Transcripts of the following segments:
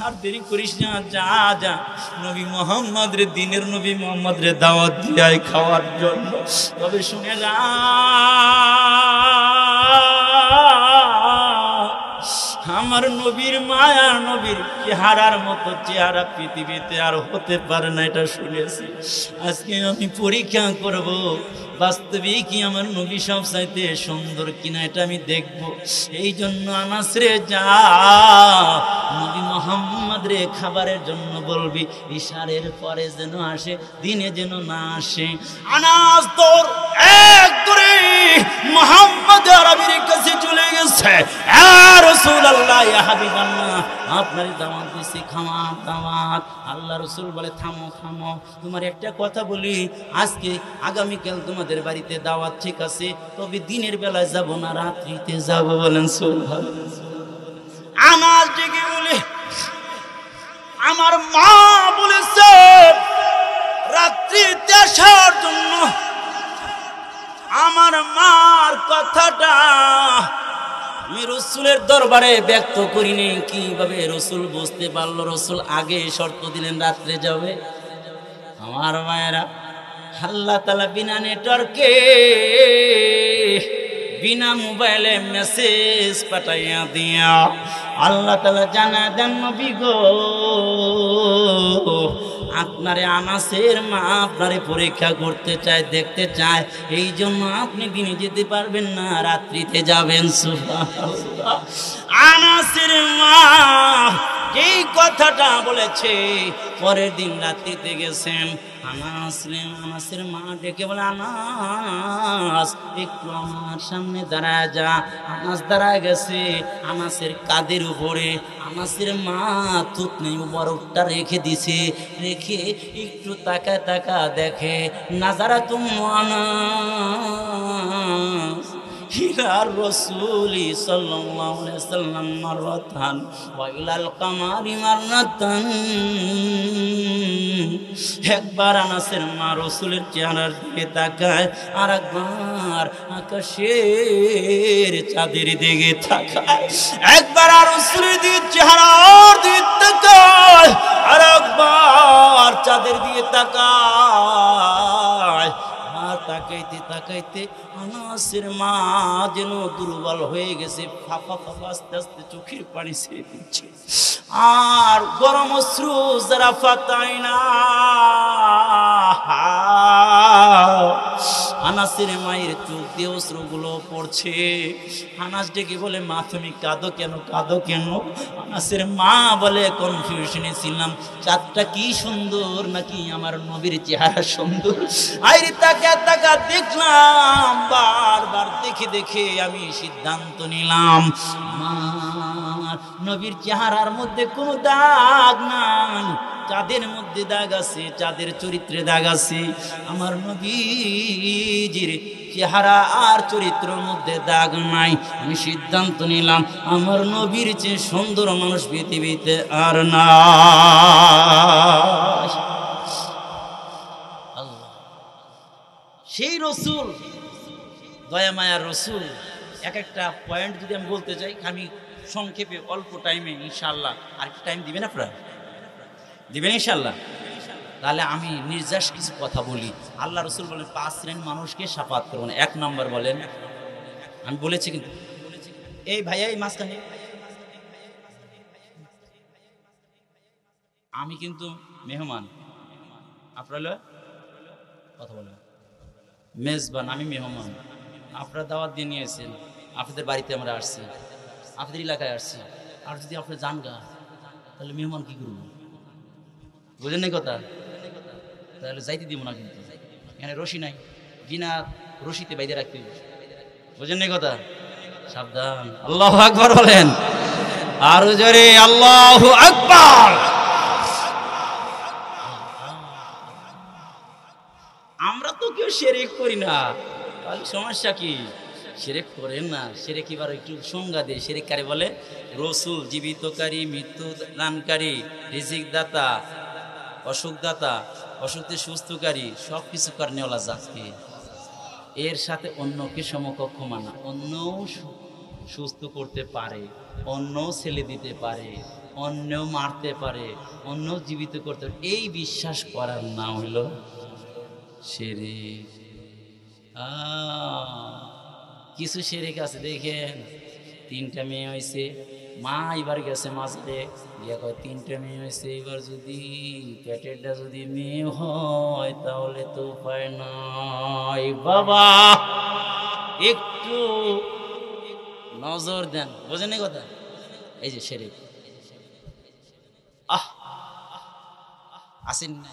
আর দেরি করিস না, যা যা নবী মোহাম্মদ রে, দিনের নবী মোহাম্মদ রে দাওয়াত দিয়ে খাওয়ার জন্য। তবে শুনে যা, আমার নবীর মায়া, নবীর চেহারার মতো চেহারা পৃথিবীতে আর হতে পারে না, এটা শুনেছি। আজকে আমি পরীক্ষা করব বাস্তবে কি আমার নবী সব চাইতে সুন্দর কিনা, এটা আমি দেখব। এই জন্য আনাস রে যা, নবী মোহাম্মদ রে খাবারের জন্য বলবি, ইশারের পরে যেন আসে, দিনে যেন না আসে। আনাস তোর এক করে মোহাম্মদ আরবির কাছে চলে গেছে। ইয়া রাসূলুল্লাহ, ইয়া হাবিবাল্লাহ, আপনার দাওয়াত দিছি, খাওয়ার দাওয়াত। আল্লাহ রাসূল বলে থামো থামো, তোমার একটা কথা বলি, আজকে আগামীকাল তোমাদের বাড়িতে দাওয়াত ঠিক আছে, তবে দিনের বেলায় যাব না, রাত্রিতে যাব। বলেন সুবহানাল্লাহ। আনাস ডেকে বলে, আমার মা বলেছে রাত্রিতে আসার জন্য। আমার মার কথাটা আমি রসুলের দরবারে ব্যক্ত করিনি। কিভাবে রসুল বুঝতে পারলো? রসুল আগে শর্ত দিলেন রাত্রে যাবে। আমার মায়েরা, আল্লাহ তাআলা বিনা নেটওয়ার্কে, বিনা মোবাইলে মেসেজ পাঠাইয়া দিয়া আল্লাহ তাআলা জানা দেন, নবী গো, আপনারে আনাসের মা আপনারে পরীক্ষা করতে চায়, দেখতে চায়, এই জন্য আপনি দিনে যেতে পারবেন না, রাত্রিতে যাবেন। সুবহানাল্লাহ। আনাসের মা এই কথাটা বলেছে, পরের দিন রাত্রিতে গেছেন। আনাসের মা ডেকে বলে, আনাস একটু আমার সামনে দাঁড়ায় যা। আনাস দাঁড়ায় গেছে, আনাসের কাঁধের উপরে আনাসের মা থুতনি বরফটা রেখে দিছে, রেখে একটু তাকায় তাকা দেখে, নাজারা আনাস ইলার রাসূলি সাল্লাল্লাহু আলাইহি ওয়াসাল্লাম মাররাতান ওয়া ইলাল কামারি মাররাতান। একবার আনাসের মা রাসূলের চেহারার দিকে তাকায়, আর একবার আকাশের চাঁদের দিকে তাকায়। একবার রাসূলের দিকে চেহারার দিকে তাকায়, আর একবার চাঁদের দিকে তাকায়। তাকাইতে তাকাইতে আনাসের মা যেন দুর্বল হয়ে গেছে, ফাঁপা ফাঁপা আস্তে আস্তে চোখের পানি ছেড়ে দিচ্ছে, আর গরম অশ্রু যারা ফাতায় না। আনাসের মায়ের চোখ দিয়ে অশ্রুগুলো পড়ছে। আনাস ডেকে বলে, মা তুমি কাঁদো কেন, কাঁদো কেন? আনাসের মা বলে, কনফিউশনে ছিলাম, চাঁদটা কি সুন্দর নাকি আমার নবীর চেহারা সুন্দর। আইরে তাকা তাকা দেখলাম, বারবার দেখে দেখে আমি সিদ্ধান্ত নিলাম, আমার নবীর চেহারার মধ্যে কোনো দাগ নাই, চাঁদের মধ্যে দাগ আছে, চাঁদের চরিত্রে দাগ আছে। আমার নবীজির চেহারা আর চরিত্রের মধ্যে দাগ নাই। আমি সিদ্ধান্ত নিলাম, আমার নবীর চেয়ে সুন্দর মানুষ পৃথিবীতে আর না। আল্লাহ, সেই রসুল, দয়া মায়ার রসুল। এক একটা পয়েন্ট যদি আমি বলতে চাই, আমি সংক্ষেপে অল্প টাইমে, ইনশাআল্লাহ আর কি টাইম দিবেন আপনারা? দিবেন ইনশাআল্লাহ? তাহলে আমি নির্যাস কিছু কথা বলি। আল্লাহ রসুল বলেন 5 শ্রেণীর মানুষকে শাফাত করবেন। 1 নম্বর বলেন, আমি বলেছি কিন্তু, এই ভাইয়া এই মাঝখানে, আমি কিন্তু মেহমান, আপনারা কথা বলেন, মেজবান, আমি মেহমান। আপনারা দাওয়াত দিয়ে নিয়েছেন, আপনাদের বাড়িতে আমরা আসছি, আপনাদের এলাকায় আসছি। আর যদি আপনারা যান গা, তাহলে মেহমান কি করবো? বুঝেন নাই কথা? তাহলে যাইতে দিব না, কিন্তু এখানে রশি নাই, বিনা রশিতে বাইরে রাখতে হবে। বুঝেন নাই কথা? সাবধান। আল্লাহু আকবার বলেন, আরো জোরে আল্লাহু আকবার। আমরা তো কেউ শিরক করি না, তাহলে সমস্যা কি? শিরক করেন না। শিরক এবার একটু সংজ্ঞা দিয়ে, শিরক কারে বলে? রসুল জীবিতকারী, মৃত্যু দানকারী, রিজিক দাতা, অসুখ দাতা, অসুখে সুস্থকারী, সব কিছু কারণেওয়ালা জাতকে, এর সাথে অন্যকে সমকক্ষ মানা। অন্য সুস্থ করতে পারে, অন্য ছেলে দিতে পারে, অন্যও মারতে পারে, অন্য জীবিত করতে পারে, এই বিশ্বাস করার নাম হইল শিরক। কিছু শিরক আছে দেখেন, 3টা মেয়ে হয়েছে, মা এবার গেছে মাঝে গিয়া কয় 3টা মেয়ে হয়েছে, এবার যদি পেটেরটা যদি মেয়ে হয় তাহলে তো উপায় নাই। বাবা একটু নজর দেন, বোঝেন এই কথা? এই যে শিরক আসেন না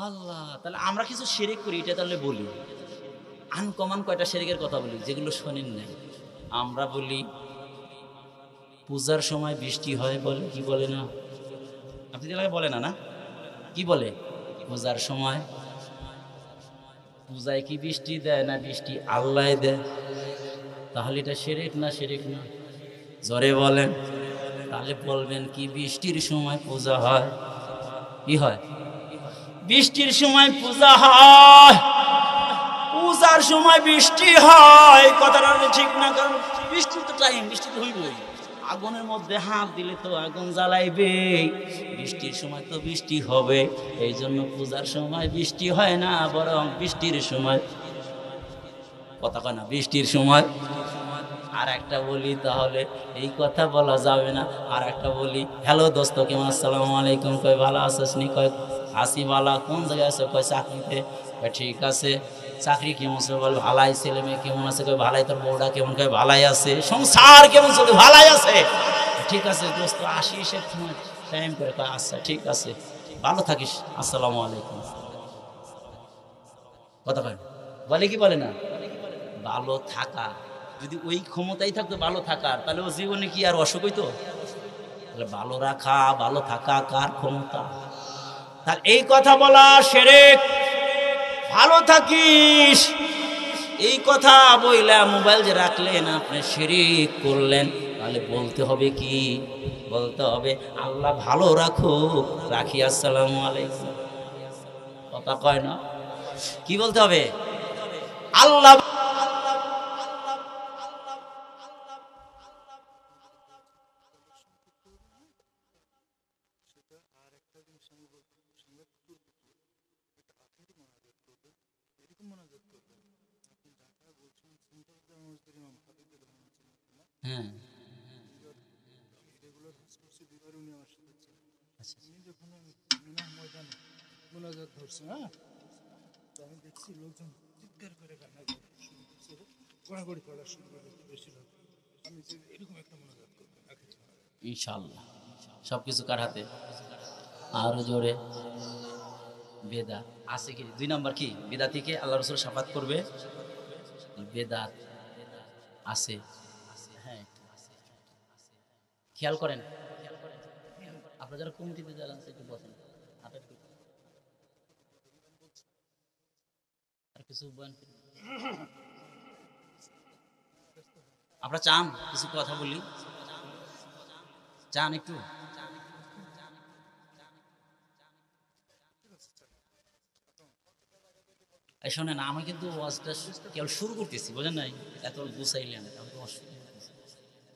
আল্লাহ। তাহলে আমরা কিছু শিরক করি, এটা তাহলে বলি। আনকমন কয়টা শিরকের কথা বলি যেগুলো শোনেন নাই। আমরা বলি পূজার সময় বৃষ্টি হয়, বলে কি বলে না? আপনি এলাকায় বলে না? না কি বলে? পূজার সময় পূজায় কি বৃষ্টি দেয় না বৃষ্টি আল্লাহ দেয়? তাহলে এটা শিরক না শিরক না? জোরে বলেন। তাহলে বলবেন কি বৃষ্টির সময় পূজা হয়? কি হয়? বৃষ্টির সময় পূজা হয়, পূজার সময় বৃষ্টি হয়, কথাটা ঠিক না? কারণ বৃষ্টি তো টাইম, বৃষ্টি তো হইবই। আগুনের মধ্যে হাত দিলে তো আগুন জ্বালাইবে, বৃষ্টির সময় তো বৃষ্টি হবে। এই জন্য পূজার সময় বৃষ্টি হয় না, বরং বৃষ্টির সময়, কথা কয় না, বৃষ্টির সময়। আর একটা বলি, তাহলে এই কথা বলা যাবে না। আর একটা বলি, হ্যালো দোস্ত, কেমন? আসসালামু আলাইকুম। কয় ভালো আছিস নি? কয় আসি ভালো। কোন জায়গায় আছে? কয় চাকরিতে। কয় ঠিক আছে, চাকরি কেমন আছে? বল ভালাই। ছেলে মেয়ে কেমন আছে? কয় ভালাই। তোর বউটা কেমন? কয় ভালাই আছে। সংসার কেমন চলছে? ভালাই আছে। ঠিক আছে দোস্ত, আসিস টাইম করে। কয় আচ্ছা ঠিক আছে, ভালো থাকিস, আসসালামু আলাইকুম। কথা কয় বলে কি বলে না? ভালো থাকা, যদি ওই ক্ষমতাই থাকতো ভালো থাকার, তাহলে ও জীবনে কি আর অসুখ হইতো? তাহলে ভালো রাখা, ভালো থাকা কার ক্ষমতা? তাহলে এই কথা বলা শিরক। ভালো থাকিস এই কথা বইলা মোবাইল যে রাখলেন, আপনি শিরক করলেন। তাহলে বলতে হবে কি? বলতে হবে আল্লাহ ভালো রাখুক, রাখি, আসসালামু আলাইকুম। কথা কয় না? কি বলতে হবে? আল্লাহ হ্যাঁ মোনাজাত ধরছে। হ্যাঁ, তো আমি দেখছি লোকজন চিৎকার করে কান্না করছে, গড়াগড়ি করা শুরু করে বেশিরভাগ। আমি যে এরকম একটা মোনাজাত করবো ইনশাআল্লাহ। সবকিছু কার হাতে? আরো জোরে। বেদাত আছে কি? 2 নাম্বার কি? বেদাতিকে আল্লাহ রাসূল শাফাত করবে, বেদাত আছে। হ্যাঁ, খেয়াল করেন আপনারা যারা কমিটিতে যারা আছে, একটু বসেন। আর কিছু আপনারা চান কিছু কথা বলি? চান একটু? শোনেন, আমি কিন্তু ওয়াজটা কেবল শুরু করতেছি, বোঝেন নাই? এত গুছাইলেন,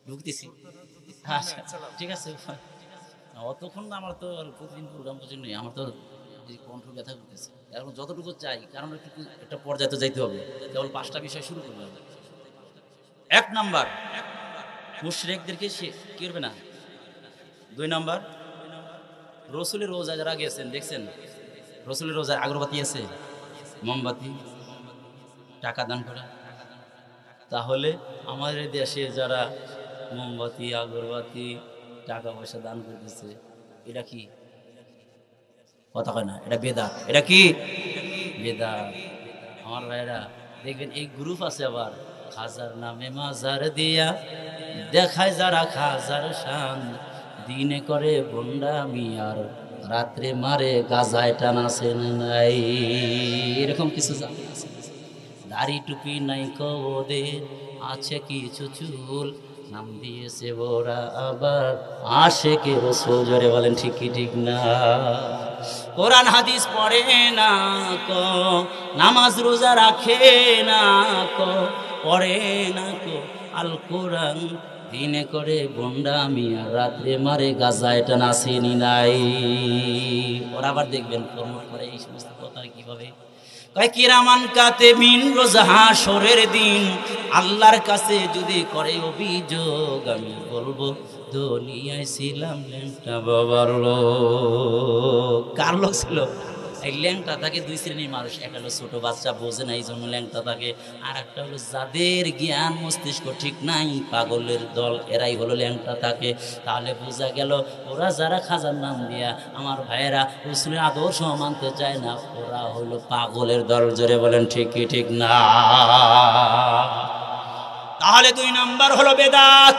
ঢুকতেছি। আচ্ছা ঠিক আছে, অতক্ষণ আমার তো প্রতিদিন প্রোগ্রাম পর্যন্ত নেই, আমার তো কণ্ঠ ব্যথা করতেছে। এখন যতটুকু চাই, কারণ একটা পর্যায়ে তো যাইতে হবে, কেবল 5টা বিষয় শুরু করবে। 1 নাম্বার, মুশরিকদেরকে সে কি করবে না। 2 নাম্বার, রসুলের রোজা যারা গেছেন দেখছেন, রসুলের রোজায় আগরবাতি আছে, মোমবাতি, টাকা দান করা। তাহলে আমাদের দেশে যারা মোমবাতি, আগরবাতি, টাকা পয়সা দান করতেছে, এটা কি? কথা কয় না? এটা বেদাত। এটা কি? বেদাত। আমার ভাইরা দেখবেন এই গ্রুপ আছে আবার, খাজার নামে মাজার দিয়া দেখায় যারা খাজার শান, দিনে করে ভণ্ডামি আর রাত্রে মারে গাজায় টানাছে নাই। এরকম কিছু আছে। দাড়ি টুপি নাই কবদের, আছে কিছু চুল, নাম দিয়েছে ওরা আবার আশেকে রাসূল। জোরে বলেন ঠিক কি ঠিক না? কোরআন হাদিস পড়ে না কো, নামাজ রোজা রাখে না কো, পড়ে না কো আল কোরআন, দিনে করে গুন্ডামি আর রাত্রে মারে গাজা, এটা নাসেনি নাই। ওরা আবার দেখবেন কর্ম করে এই সমস্ত কথা কিভাবে কয়, কিরামান কাতিবিন রোজ হাসরের দিন আল্লাহর কাছে যদি করে অভিযোগ, আমি বলবো দুনিয়ায় ছিলাম ল্যাংটা বাবার লোক। কার লোক ছিল? এই ল্যাংটা থাকে দুই শ্রেণীর মানুষ, একটা হলো ছোট বাচ্চা, বোঝে না এই জন্য ল্যাংটা থাকে, আর একটা হলো যাদের জ্ঞান মস্তিষ্ক ঠিক নাই, পাগলের দল, এরাই হলো ল্যাংটা থাকে। তাহলে বোঝা গেল ওরা যারা খাজার নাম দিয়া আমার ভাইয়েরা রসুলের আদর্শ মানতে চায় না, ওরা হলো পাগলের দল। জোরে বলেন ঠিক কি ঠিক না? তাহলে 2 নাম্বার হলো বেদাত,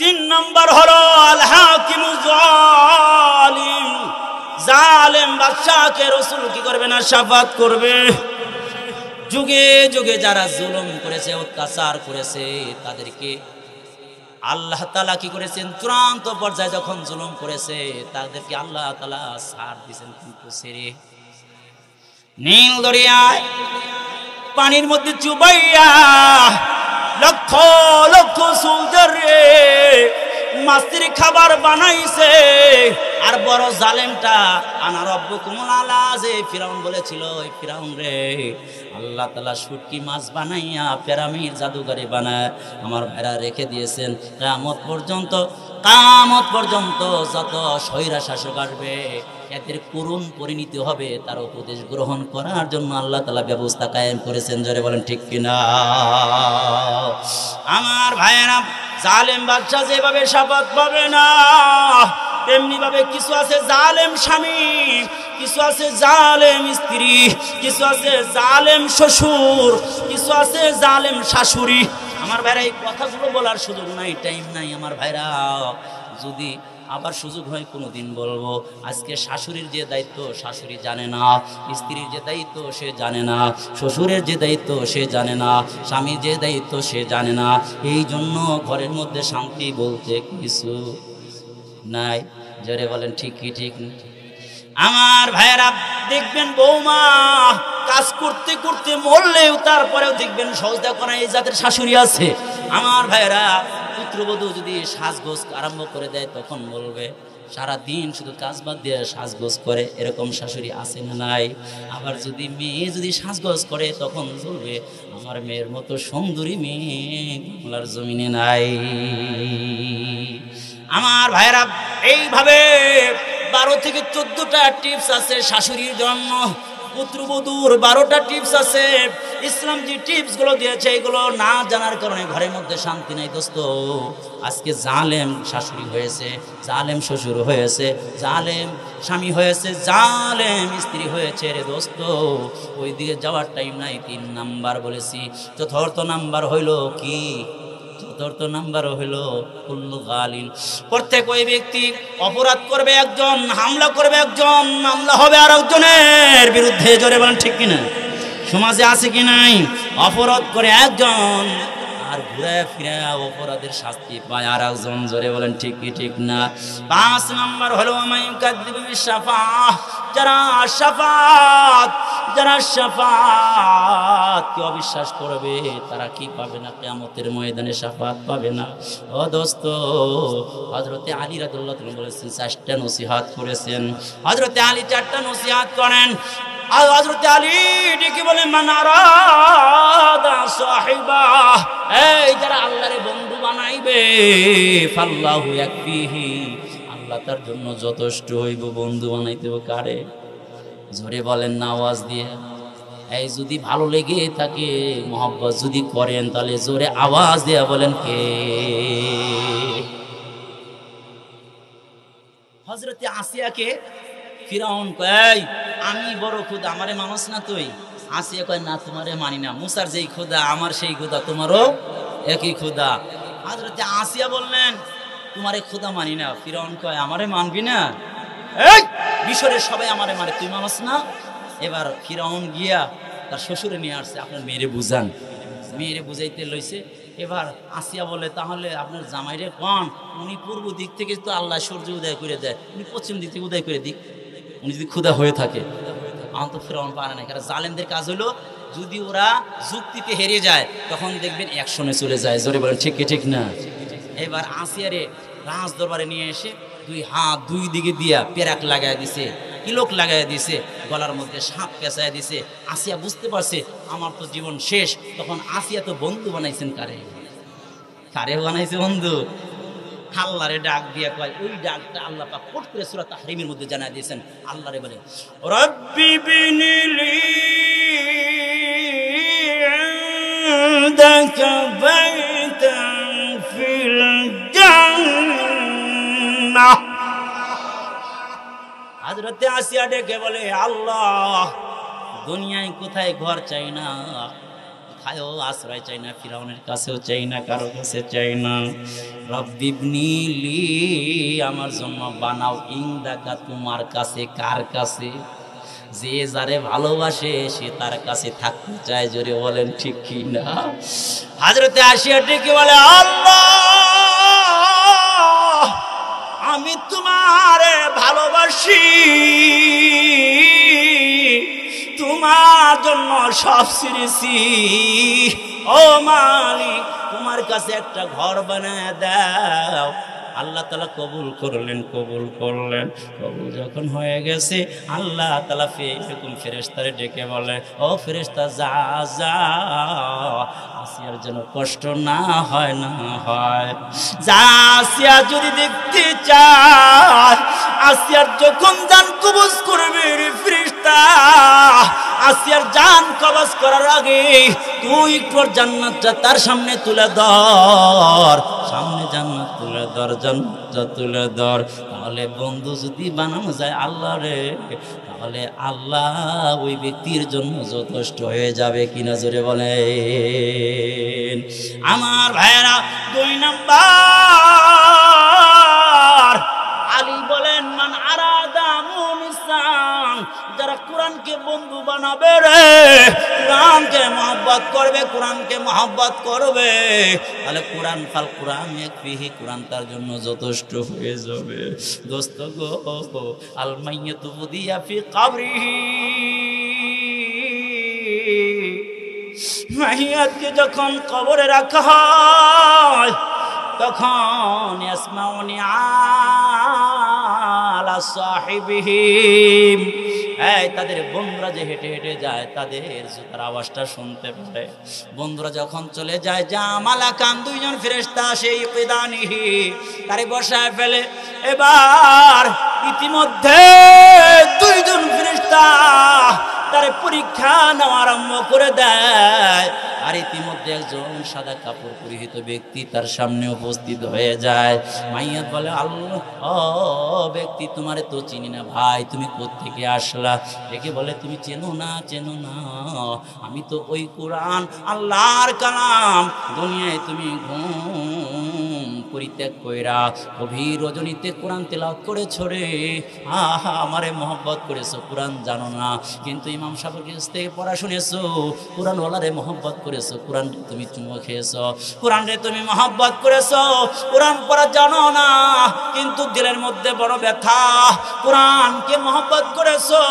3 নাম্বার হলো আল হাকিমুজ জালিম। জালেম বাদশাকে রাসূল কি করবে না? শাফাত করবে। যুগে যুগে যারা জুলুম করেছে, অত্যাচার করেছে, তাদেরকে আল্লাহ তাআলা কি করেছেন? চূড়ান্ত পর্যায়ে যখন জুলুম করেছে, তাদেরকে আল্লাহ তাআলা ছাড় দিয়েছেন, কিন্তু ছেড়ে নীল দরিয়ায় পানির মধ্যে চুবাইয়া লক্ষ লক্ষ সোলজারে মাছের খাবার বানাইছে। আর বড় জালেমটা আনা রব্বুকুমুল আলা যে ফিরাউন বলেছিল, ওই ফিরাউন রে আল্লাহ তাআলা শুটকি মাছ বানাইয়া পিরামিড জাদুঘরে বানায় আমার ভাইরা রেখে দিয়েছেন। কিয়ামত পর্যন্ত যত স্বৈরা শাসক আসবে এদের করুণ পরিণতি হবে, তার উপদেশ গ্রহণ করার জন্য আল্লাহ তাআলা ব্যবস্থা কায়েম করেছেন। জোরে বলেন ঠিক কিনা? আমার ভাইয়েরা, জালেম বাদশা যেভাবে শাফাত পাবে না, তেমনি ভাবে কিছু আছে জালেম স্বামী, কিছু আছে জালেম স্ত্রী, কিছু আছে জালেম শ্বশুর, কিছু আছে জালেম শাশুড়ি। আমার ভাইরা এই কথাগুলো বলার সুযোগ নাই, টাইম নাই। আমার ভাইরা, যদি আবার সুযোগ হয় কোনোদিন বলবো। আজকে শাশুড়ির যে দায়িত্ব শাশুড়ি জানে না, স্ত্রীর যে দায়িত্ব সে জানে না, শ্বশুরের যে দায়িত্ব সে জানে না, স্বামীর যে দায়িত্ব সে জানে না। এই জন্য ঘরের মধ্যে শান্তি বলতে কিছু নাই। জোরে বলেন ঠিক কি ঠিক না? আমার ভাইয়েরা, দেখবেন বৌমা কাজ করতে করতে মরলেও তারপরেও দেখবেন সজদা করা এই জাতের শাশুড়ি আছে। আমার ভাইয়েরা, পুত্রবধূ যদি সাজগোজ আরম্ভ করে দেয় তখন বলবে সারা দিন শুধু কাজ বাদ দিয়ে সাজগোজ করে, এরকম শাশুড়ি আছে না নাই? আবার যদি মেয়ে যদি সাজগোজ করে তখন বলবে আমার মেয়ের মতো সুন্দরী মেয়ে বাংলার জমিনে নাই। আমার ভাইয়েরা, এইভাবে 12 থেকে 14টা টিপস আছে শাশুড়ির জন্য। পুত্রবধূর 12টা টিপস আছে। ইসলাম যে টিপসগুলো দিয়েছে এগুলো না জানার কারণে ঘরের মধ্যে শান্তি নাই দোস্ত। আজকে জালেম শাশুড়ি হয়েছে, জালেম শ্বশুর হয়েছে, জালেম স্বামী হয়েছে, জালেম স্ত্রী হয়েছে রে দোস্ত। ওই দিকে যাওয়ার টাইম নাই। 3 নাম্বার বলেছি। 4th নাম্বার হইল কি? 4th নাম্বার হইল কুল্লু গালিন। প্রত্যেক ওই ব্যক্তি অপরাধ করবে একজন, হামলা করবে একজন, মামলা হবে আর একজনের বিরুদ্ধে। জোরে বলেন ঠিক কিনা? সমাজে আছে কি নাই? অপরাধ করে একজন আর ঘুরে ফিরে অপরাধের শাস্তি পায় আর একজন। জোরে বলেন ঠিক কি ঠিক না? 5 নাম্বার হলো যারা শাফাত কে অবিশ্বাস করবে তারা কি পাবে না? কিয়ামতের ময়দানে শাফাত পাবে না। ও দোস্ত, হযরতে আলী রাদিয়াল্লাহু তাআলা বলেছেন 4টা নসিহত করেছেন। হযরতে আলী 4টা নসিহত করেন। আর হযরতে আলী ডেকে বলেন মান আরাদা সাহিবা, এই যারা আল্লাহরে বন্ধু বানাইবে ফাল্লাহু ইয়াকফিহি, আল্লাহ তার জন্য যথেষ্ট হইব। বন্ধু বানাইতে হবে কারে? জোরে বলেন না আওয়াজ দিয়ে। এই যদি ভালো লেগে থাকে, মহব্বত যদি করেন, তাহলে জোরে আওয়াজ দিয়ে বলেন কে? হযরতে আসিয়াকে ফিরাউন কয় আমি বড় খোদা, আমারে মানস না তুই? আসিয়া কয় না, তোমারে মানি না। মুসার যেই খোদা আমার সেই খোদা, তোমারও একই খোদা। হযরতে আসিয়া বললেন তোমারে খোদা মানি না। ফিরাউন কয় আমারে মানবি না? এই মিশরের সবাই আমারে মানে, তুই মানস না? এবার ফিরাউন গিয়া তার শ্বশুরে নিয়ে আসছে, আপনার মেয়েরে বুঝান। মেয়েরে বুঝাইতে লইছে। এবার আসিয়া বলে তাহলে আপনার জামাইরে কোন, উনি পূর্ব দিক থেকে তো আল্লাহ সূর্য উদয় করে দেয়, উনি পশ্চিম দিক থেকে উদয় করে দিক, উনি যদি ক্ষুধা হয়ে থাকে। আমার তো ফিরাউন পারে না, কারণ জালেমদের কাজ হলো যদি ওরা যুক্তিতে হেরে যায় তখন দেখবেন অ্যাকশনে চলে যায়। জোরে বলেন ঠিক কি ঠিক না? এবার আসিয়ারে রাজ দরবারে নিয়ে এসে দুই হাত দুই দিকে দিয়া পেরাক লাগাই দিছে, কিলোক লাগাই দিছে, গলার মধ্যে সাপ পেঁচাই দিছে। আসিয়া বুঝতে পারছে আমার তো জীবন শেষ। তখন আসিয়া তো বন্ধু বানাইছেন কারে? কারে বানাইছে বন্ধু? আল্লাহরে ডাক দিয়া কয়, ওই ডাকটা আল্লাহ পাক কোট করে সূরা তাহরিমের মধ্যে জানাই দিয়েছেন। আল্লাহরে বলে রব্বি বিনিলি ইনদাকা বাইতান ফিল জান্নাহ। হযরতে আসিয়া ডেকে বলে, আল্লাহ দুনিয়ায় কোথায় ঘর চাই না, কোথায়ও আশ্রয় চাই না, ফিরাউনের কাছেও চাই না, কারো কাছে চাই না। রব্বিবনিলি আমার জন্য বানাও ইনদাকা তোমার কাছে। কার কাছে? যে যারে ভালোবাসে সে তার কাছে থাকতে চায়। জোরে বলেন ঠিক কি না? হযরতে আসিয়া ডেকে বলে, আল্লাহ আমি তোমারে ভালোবাসি, তোমার জন্য সব ছেড়েছি। ও মালিক তোমার কাছে একটা ঘর বানায় দাও। আল্লাহ তাআলা কবুল করলেন, কবুল করলেন। কবুল যখন হয়ে গেছে আল্লাহ তাআলা এরকম ফেরেশতারে ডেকে বলে, ও ফেরেশতা যা যা, আসিয়ার যেন কষ্ট না হয়, না হয়। যা আসিয়া যদি দেখতে চায়, আসিয়ার যখন জান কবজ করবে রে ফেরেশতা, আসিয়ার জান কবজ করার আগে তুই একটু জান্নাতটা তার সামনে তুলে ধর, সামনে জান্নাত তুলে ধর, জান্নাতটা তুলে ধর। তাহলে বন্ধু যদি বানানো যায় আল্লাহ রে, তাহলে আল্লাহ ওই ব্যক্তির জন্য যথেষ্ট হয়ে যাবে কিনা? জোরে বলেন আমার ভাইয়েরা। 2 নাম্বার আলী বলেন, মান আরাদা মুনিসান, যারা কোরআনকে বন্ধু বানাবে রে, কোরআনকে মহব্বত করবে, কোরআনকে মহব্বত করবে, তাহলে কোরআন ফাল কোরআন ইয়াকফিহি, কোরআন তার জন্য যথেষ্ট হয়ে যাবে। দোস্ত গো, আল মাইয়াতু বুদিয়া ফি কবরিহি, মাইয়াতকে যখন কবরে রাখা হয় তখন ইয়াসমাউনি আলা সাহিবিহিম, এই তাদের বন্ধুরা যে হেঁটে হেঁটে যায় তাদের জুতার আওয়াজটা শুনতে পারে। বন্ধুরা যখন চলে যায়, জামালাকান 2 জন ফেরেশতা সেই কিদানিহি তারে বসায় ফেলে। এবার ইতিমধ্যে 2 জন ফেরেশতা তারে পরীক্ষা নেওয়া আরম্ভ করে দেয়। আর ইতিমধ্যে একজন সাদা কাপড় পরিহিত ব্যক্তি তার সামনে উপস্থিত হয়ে যায়। মাইয়াত বলে, আল্লাহ ও ব্যক্তি তোমারে তো চিনি না ভাই, তুমি কোত্থেকে আসলা? দেখে বলে, তুমি চেনো না, চেনো না, আমি তো ওই কোরআন আল্লাহর কালাম দুনিয়ায় তুমি ঘুম পরিত্যাগ কইরা গভীর রজনীতে কোরআন তেলাওয়াত করেছো রে। আহা আমারে মহব্বত করেছো, কোরআন জানো না, কিন্তু ইমাম সাহেবের কাছ থেকে পড়া শুনেছো, কোরআন ওয়ালারে মহব্বত করেছো, কোরআন তুমি চুমো খেয়েছো, কোরআন রে তুমি মহব্বত করেছো, কোরআন পড়া জানো না, কিন্তু দিলের মধ্যে বড় ব্যথা, কোরআনকে মহব্বত করেছো।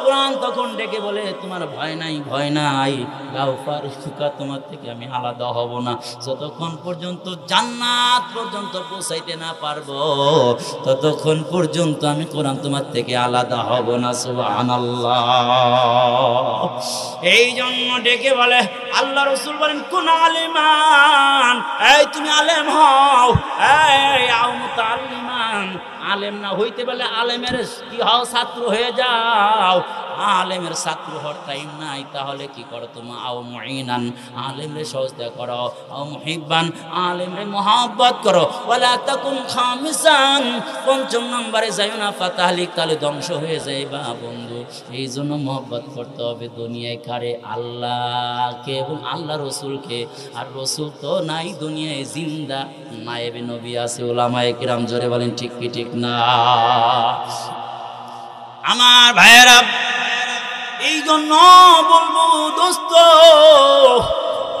কোরআন তখন ডেকে বলে, তোমার ভয় নাই, ভয় নাই, গাউফার সুকা, তোমার থেকে আমি আলাদা হব না। যতক্ষণ পর্যন্ত জান্নাত পর্যন্ত পৌঁছাইতে না পারবো ততক্ষণ পর্যন্ত আমি কোরআন তোমার থেকে আলাদা হব না। সুবহানাল্লাহ। এই জন্য ডেকে বলে, আল্লাহ রাসূল বলেন, কোন আলিমান, এই তুমি আলেম হও, এই আও মুতাআল্লিমান, আলেম না হইতে বলে আলেমের কি হও, ছাত্র হয়ে যাও। আলেমের ছাত্র হওয়ার টাইম নাই, তাহলে কি করো তুমি? আও মুঈনান, আলেমরে সহযোগিতা করো, আও মুহিব্বান, আলেমরে মহব্বত করো, ওয়ালা তাকুন খামিসান, 5ম নম্বরে যাইও না, ফাতাহলিক, তাহলে ধ্বংস হয়ে যাইবা বন্ধু। এই জন্য মহব্বত করতে হবে দুনিয়ায় কারে? আল্লাহকে এবং আল্লাহ রসুলকে। আর রসুল তো নাই দুনিয়ায়, জিন্দা নায়েবে নবী আছে, উলামায়ে কিরাম। জোরে বলেন ঠিক কি ঠিক না? আমার ভাইয়েরা, এই জন্য বলবো দোস্ত,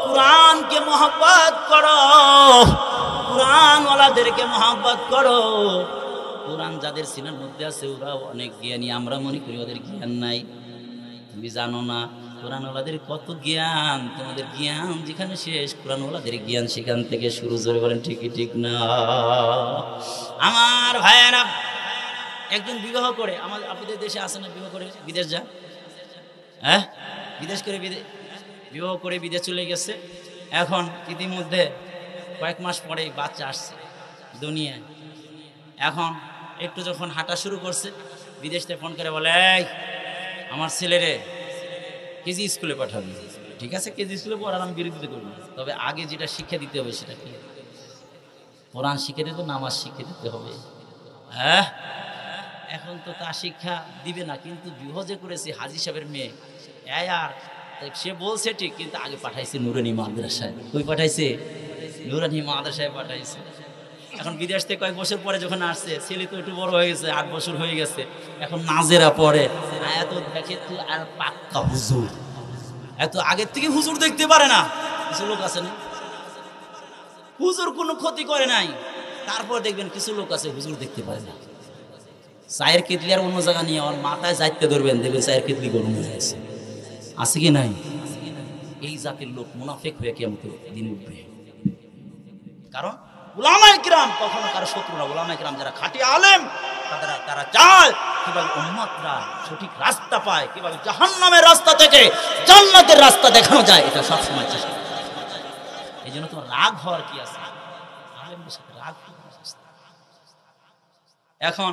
কোরআনকে মহব্বত করো, কোরআন ওয়ালাদেরকে মহব্বত করো। কোরআন যাদের সিনার মধ্যে আছে ওরা অনেক জ্ঞানী, আমরা মনে করি ওদের জ্ঞান নাই। তুমি জানো না কোরআনওয়ালাদের কত জ্ঞান, তোমাদের জ্ঞান যেখানে শেষ কোরআনওয়ালাদের জ্ঞান সেখান থেকে শুরু। জোরে বলেন ঠিকই ঠিক না? আমার ভাইয়েরা, একজন বিবাহ করে, আপনাদের দেশে আসে না, বিবাহ করে বিদেশ যায়, হ্যাঁ বিদেশ করে বিবাহ করে বিদেশ চলে গেছে। এখন ইতিমধ্যে কয়েক মাস পরে বাচ্চা আসছে দুনিয়ায়। এখন একটু যখন হাঁটা শুরু করছে, বিদেশ থেকে ফোন করে বলে, এই আমার ছেলেরে কেজি স্কুলে পাঠাবি। ঠিক আছে, কেজি স্কুলে পড়ার আমি বিরোধিতা করবো, তবে আগে যেটা শিক্ষা দিতে হবে সেটা কি? কোরআন শিখে দিতে, নামাজ শিখে দিতে হবে। হ্যাঁ, এখন তো তা শিক্ষা দিবে না, কিন্তু বিবাহ যে করেছে হাজী সাহেবের মেয়ে, আর সে বলছে ঠিক, কিন্তু আগে পাঠাইছে নুরানি মাদ্রাসায়। কই পাঠাইছে? নুরানি মাদ্রাসায় পাঠাইছে। এখন বিদেশ থেকে কয়েক বছর পরে যখন আসছে, ছেলে তো একটু বড় হয়ে গেছে, 8 বছর হয়ে গেছে, এখন নাজেরা পড়ে। এত দেখে তো আর পাক্কা হুজুর, এত আগের থেকে হুজুর দেখতে পারে না। কিছু লোক আছে না, হুজুর কোনো ক্ষতি করে নাই, তারপর দেখবেন কিছু লোক আছে হুজুর দেখতে পারে না। চায়ের কেটলি আর অন্য জায়গা নিয়ে আমার মাথায় যাইতে ধরবেন, দেখবেন চায়ের কেটলি গরম হয়ে গেছে। আছে কি নাই? এই জাতির লোক মুনাফিক হয়ে কিয়ামত দিন উঠবে। কারণ উলামায়ে কিরাম কখনো কারো শত্রু না। উলামায়ে কিরাম যারা খাঁটি আলেম, তারা চায় কিভাবে উম্মতরা সঠিক রাস্তা পায়, কিভাবে জাহান্নামের রাস্তা থেকে জান্নাতের রাস্তা দেখানো যায়, এটা সবসময় চেষ্টা করে। এই জন্য তোমার রাগ হওয়ার কি আছে? আলেমদের সাথে রাগ। এখন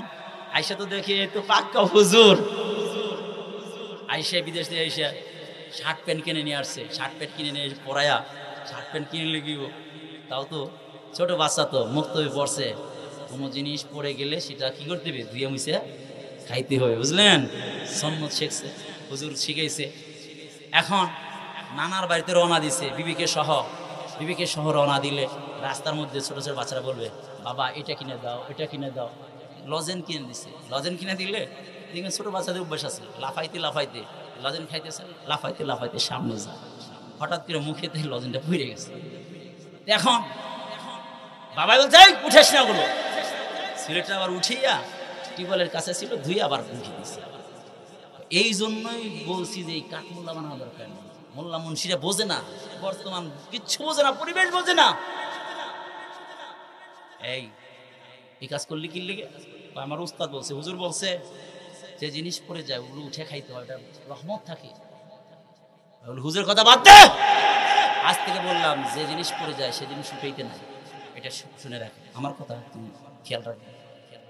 আইসা তো দেখি তো পাক্কা হুজুর। আইসা বিদেশ থেকে আইসা শার্ট প্যান্ট কিনে নিয়ে আসছে, শার্ট প্যান্ট কিনে নিয়ে পরায়া, শার্ট প্যান্ট কিনে লেগিব, তাও তো ছোট বাচ্চা, তো মুক্ত হয়ে পড়ছে। কোনো জিনিস পরে গেলে সেটা কি করতে হবে? ধুয়ে মুছে খাইতে হবে, বুঝলেন? সন্ন্যত শিখছে, হুজুর শিখাইছে। এখন নানার বাড়িতে রওনা দিছে বিবিকে সহ রওনা দিলে রাস্তার মধ্যে ছোট ছোট বাচ্চারা বলবে, বাবা এটা কিনে দাও, এটা কিনে দাও। লজেন কিনে দিছে, লজেন কিনে দিলে দেখবেন ছোট বাচ্চাদের অভ্যাস আছে, লাফাইতে লজেন খাইতেছে, লাফাইতে সামনে যায়। হঠাৎ করে মুখে থেকে লজেনটা পুড়ে গেছে। এখন বাবা বলছে, উঠেস না ওগুলো। সিলেটটা আবার উঠিয়া টিউবওয়েলের কাছে ছিল, ধুয়ে আবার উঠিয়ে দিছে। এই জন্যই বলছি যে এই কাঠমোল্লা বানানো দরকার নেই। মোল্লা মুন্সিরা বোঝে না, বর্তমান কিচ্ছু বোঝে না, পরিবেশ বোঝে না। এই কাজ করলে কি লেগে? আমার উস্তাদ বলছে, হুজুর বলছে, যে জিনিস পরে যায় ওগুলো উঠে খাইতে হয়, এটা রহমত থাকে। হুজুর কথা বাদ দে, আজ থেকে বললাম যে জিনিস পরে যায় সে জিনিস উঠাইতে নাই। এটা শুনে রাখ, আমার কথা তুমি খেয়াল রাখবে,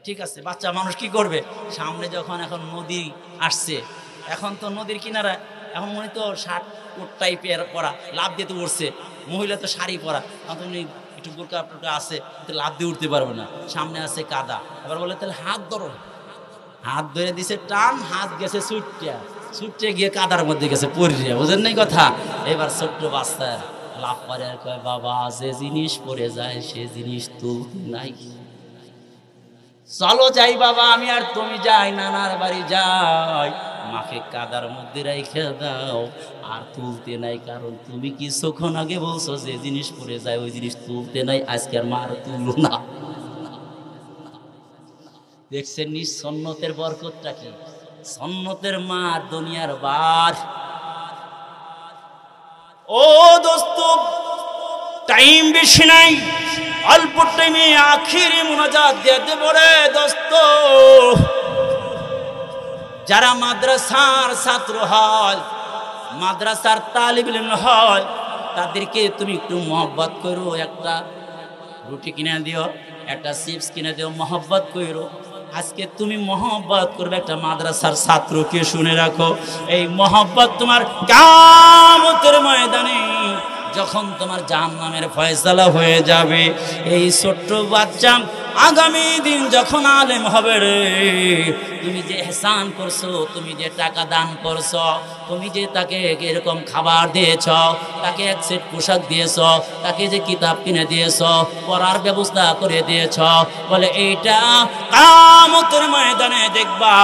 ঠিক আছে? বাচ্চা মানুষ কি করবে? সামনে যখন এখন নদী আসছে, এখন তো নদীর কিনারা, এখন মনে তো শার্ট কোট টাইপের পরা, লাভ দিয়ে তো উঠছে। মহিলা তো শাড়ি পরা, এখন একটু বোরকা টোরকা আছে, লাভ দিয়ে উঠতে পারবে না। সামনে আছে কাদা, এবার বলে তাহলে হাত ধরো, হাত ধরে দিছে টান, হাত গেছে ছুটে গিয়ে কাদার মধ্যে গেছে পড়ে, বুঝেন নাই কথা? এবার ছোট্ট বাচ্চা লাভ করে আর কয়, বাবা যে জিনিস পড়ে যায় সে জিনিস তো নাই, চলো যাই বাবা, আমি আর তুমি যাই, নানার বাড়ি যাই, মাকে কাদার মধ্যে রাইখা দাও। আর তুলতে নাই, কারণ তুমি কিছুক্ষণ আগে বলছো যে জিনিস পড়ে যায় ওই জিনিস তুলতে নাই, আজকে আর মার তুলো না। দেখছেন নি সন্ন্যতের বরকতটা কি? সন্ন্যতের মার দুনিয়ার বার। ও দোস্ত, টাইম বেশি নাই, অল্প টাইমে আখিরি মুনাজাত দিতে পারে। দোস্ত, যারা মাদ্রাসার ছাত্র হয়, মাদ্রাসার তালিব ইলম হয়, তাদেরকে তুমি একটু মহব্বত করো, একটা রুটি কিনে দিও, একটা চিপস কিনে দিও, মহব্বত করো। আজকে তুমি মহব্বত করবে একটা মাদ্রাসার ছাত্রকে, শুনে রাখো, এই মহব্বত তোমার কিয়ামতের ময়দানে যখন তোমার জাহান্নামের ফয়সালা হয়ে যাবে, এই ছোট্ট বাচ্চা আগামী দিন যখন আলেম হবে রে, তুমি যে ইহসান করছো, তুমি যে টাকা দান করছো, তুমি যে তাকে এরকম খাবার দিয়েছ, তাকে এক সেট পোশাক দিয়েছ, তাকে যে কিতাব কিনে দিয়েছ, পড়ার ব্যবস্থা করে দিয়েছ, বলে এইটা কিয়ামতের ময়দানে দেখবা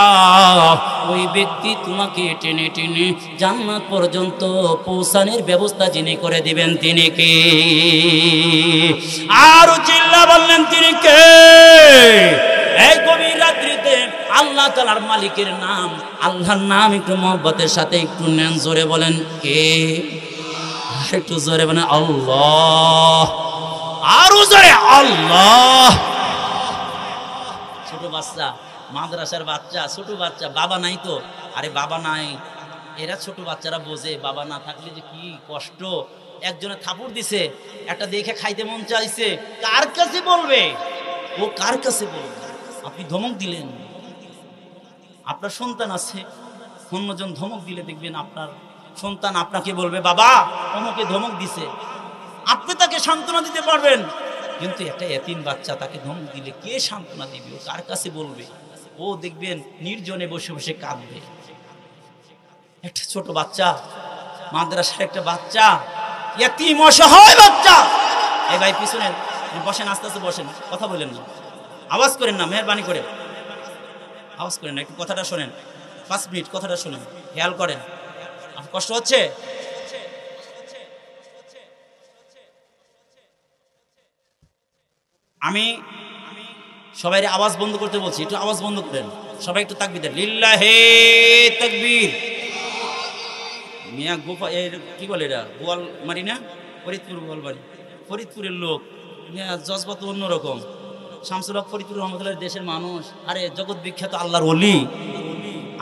ওই ব্যক্তি তোমাকে টেনে টেনে জান্নাত পর্যন্ত পৌঁছানোর ব্যবস্থা যিনি করে দিবেন তিনি কে? আরো চিল্লা বললেন তিনি কে? এই গভীর রাত্রিতে আল্লাহ তাআলার মালিকের নাম, আল্লাহর নাম একটু মহব্বতের সাথে একটু নেন, জোরে বলেন কে? একটু জোরে বলেন আল্লাহ, আরো জোরে আল্লাহ। ছোট বাচ্চা, মাদ্রাসার বাচ্চা, ছোট বাচ্চা, বাবা নাই তো, আরে বাবা নাই, এরা ছোট বাচ্চারা বোঝে বাবা না থাকলে যে কি কষ্ট। একজনে থাপড় দিছে, একটা দেখে খাইতে মন চাইছে, কার কাছে বলবে? ও কার কাছে বলবে? আপনি ধমক দিলেন, আপনার সন্তান আছে, অন্যজন ধমক দিলে দেখবেন আপনার সন্তান আপনাকে বলবে বাবা অমুকে ধমক দিছে, আপনি তাকে সান্ত্বনা দিতে পারবেন, কিন্তু একটা এতিম বাচ্চা তাকে ধমক দিলে কে সান্ত্বনা দিবে? ও কার কাছে বলবে? ও দেখবেন নির্জনে বসে বসে কাঁদবে। একটা ছোট বাচ্চা, মাদ্রাসার একটা বাচ্চা, এতিম অসহায় বাচ্চা। এই ভাই পিছনে বসেন, আস্তে আস্তে বসেন, কথা বলেন না, আওয়াজ করেন না, মেহরবানি করে আওয়াজ করেন না, একটু কথাটা শোনেন, 5 মিনিট কথাটা শোনেন, খেয়াল করেন। আপনার কষ্ট হচ্ছে? আমি সবাই আওয়াজ বন্ধ করতে বলছি, একটু আওয়াজ বন্ধ করেন, সবাই একটু তাকবীর দেন, লিল্লাহে তাকবীর। মিয়া গোপা কি বলে এটা, গোয়ালমারি না, ফরিদপুর গোয়ালমারি, ফরিদপুরের লোক, মিয়া জজবাত অন্যরকম। শামসুল হক ফরিদপুর রহমতুল্লাহ দেশের মানুষ, আরে জগৎ বিখ্যাত আল্লাহর ওলি,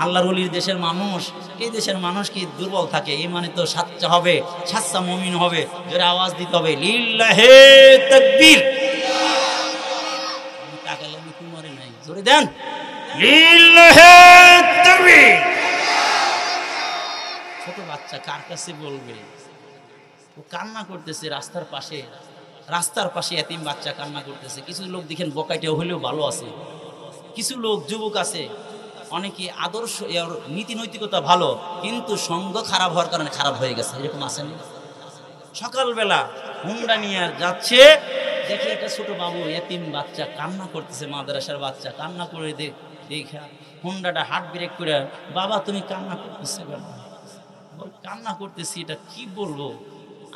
আল্লাহর ওলির দেশের মানুষ। এই দেশের মানুষ কি দুর্বল থাকে? এই মানে তো সাচ্চা হবে, সাচ্চা মুমিন হবে, যারা আওয়াজ দিতে হবে লিল্লাহে তাকবীর। তাকালে আমি কি মরে নাই, জোরে দেন লিল্লাহে তাকবীর। ছোট বাচ্চা কার কাছে বলবে? ও কান্না করতেছে রাস্তার পাশে, রাস্তার পাশে এতিম বাচ্চা কান্না করতেছে। কিছু লোক দেখেন বকাইটা হলেও ভালো আছে, কিছু লোক যুবক আছে অনেকে আদর্শ নীতি নৈতিকতা ভালো, কিন্তু সঙ্গ খারাপ হওয়ার কারণে খারাপ হয়ে গেছে, এরকম আসেনি? সকালবেলা হুন্ডা নিয়ে যাচ্ছে, দেখে একটা ছোট বাবু এতিম বাচ্চা কান্না করতেছে, মাদ্রাসার বাচ্চা কান্না করে দেখা হুন্ডাটা হাত ব্রেক করে, বাবা তুমি কান্না করতেছে কেন? কান্না করতেছি, এটা কি বলবো,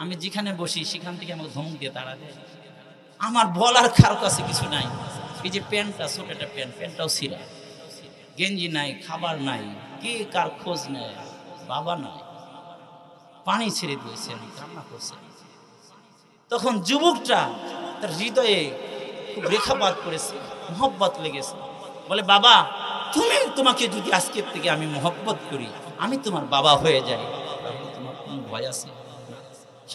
আমি যেখানে বসি সেখান থেকে আমাকে ধমক দিয়ে তাড়া দেয়, আমার বলার কারো কাছে কিছু নাই। এই যে প্যান্টটা, ছোট একটা প্যান্ট, প্যান্টটাও ছিঁড়া, গেঞ্জি নাই, খাবার নাই, কে কার খোঁজ নেয়, বাবা নাই, পানি ছেড়ে দিয়েছে, আমি কান্না করছে। তখন যুবকটা তার হৃদয়ে খুব রেখাপাত করেছে, মহব্বত লেগেছে, বলে বাবা তোমাকে যদি আজকের থেকে আমি মহব্বত করি, আমি তোমার বাবা হয়ে যাই, তোমার কোন ভয় আছে?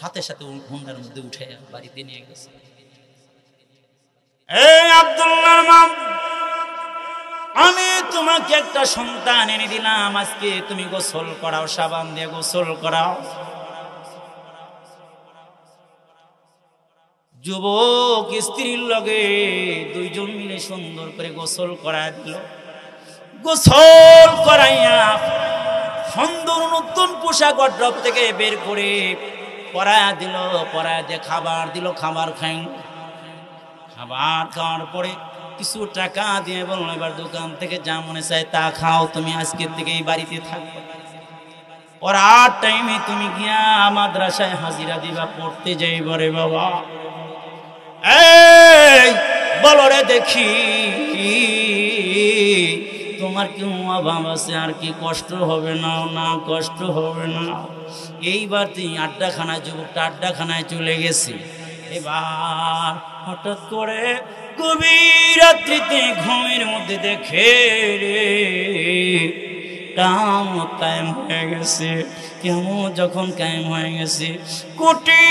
সাথে সাথে হুন্ডার মধ্যে উঠে বাড়িতে নিয়ে গেছে। এই আব্দুল্লাহর মা, আমি তোমাকে একটা সন্তান এনে দিলাম, আজকে তুমি গোসল করাও, সাবান দিয়ে গোসল করাও। যুবক স্ত্রীর লগে দুইজন মিলে সুন্দর করে গোসল করায় দিল। গোসল করাইয়া সুন্দর নতুন পোশাক ওয়ার্ড্রপ থেকে বের করে পরায়া দিল, পরায়া দিয়ে খাবার দিল, খাবার খাই। খাবার খাওয়ার পরে কিছু টাকা দিয়ে বললো এবার দোকান থেকে যা মনে চায় তা খাও, তুমি আজকের থেকে এই বাড়িতে থাকো, পড়ার টাইমে তুমি গিয়া মাদ্রাসায় হাজিরা দিবা, পড়তে যাইবা রে বাবা। এই বলো রে দেখি, তোমার কি অভাব আছে? আর কি কষ্ট হবে না? না কষ্ট হবে না। এইবার তুই আড্ডাখানায়, যুবকটা আড্ডাখানায় চলে গেছে। এবার হঠাৎ করে গভীর রাত্রিতে ঘুমের মধ্যে দেখে রে কিয়ামত কায়েম হয়ে গেছে। কিয়ামত যখন কায়েম হয়ে গেছে, কোটি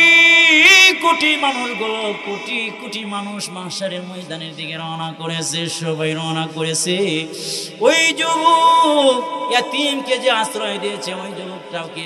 কোটি মানুষগুলো, কোটি কোটি মানুষ মাহশারের ময়দানের দিকে রওনা করেছে, সবাই রওনা করেছে। ওই যুবক এতিমকে যে আশ্রয় দিয়েছে, ওই যুবকটাও কি